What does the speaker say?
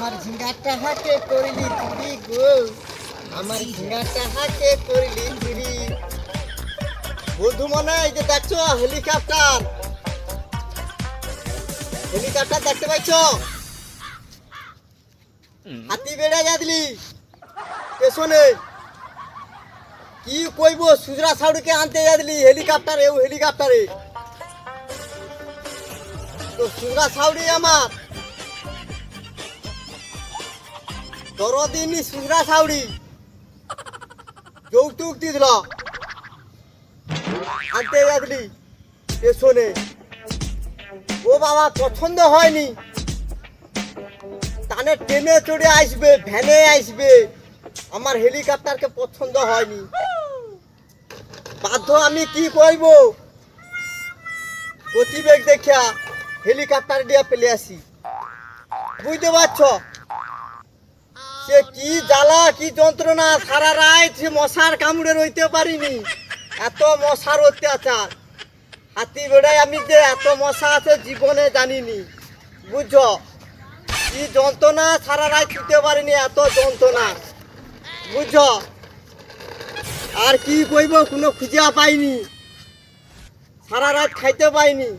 আমার ঝিঙ্গাটা হাতে করিলি চুরি গো, আমার ঝিঙ্গাটা হাতে করিলি চুরি। বন্ধু মনে এই যে দেখছো হেলিকপ্টার, হেলিকপ্টার দেখতে পাচ্ছ? হাতি বেড়ে যাদলি পেছনে কি কইব, সুজরা সাউরিকে আনতে যাদলি হেলিকপ্টারে, ও হেলিকপ্টারে তো সুজরা সাউরি আমার দরদিনী সুজরা সাউরি যৌতুক দিল আনতে যাদলি পেছনে। ও বাবা পছন্দ হয়নি, তানে ট্রেনে চড়ে আসবে, ভ্যানে আসবে, আমার হেলিকপ্টারকে পছন্দ হয়নি। বাধ্য আমি কি করব, গতিবেগ দেখা হেলিকপ্টার দিয়ে পেলে আসি। বুঝতে পারছ সে কি জ্বালা কি যন্ত্রণা, সারা রাত সে মশার কামড়ে রইতে পারিনি, এত মশার অত্যাচার। হাতি বেড়ায় আমি যে এত মশা আছে জীবনে জানিনি। বুঝছ কি যন্ত্রণা, সারা রাত শুতে পারিনি, এত যন্ত্রণা। বুঝছ আর কি কইব, কোনো খুঁজা পাইনি, সারা রাত খাইতে পাইনি।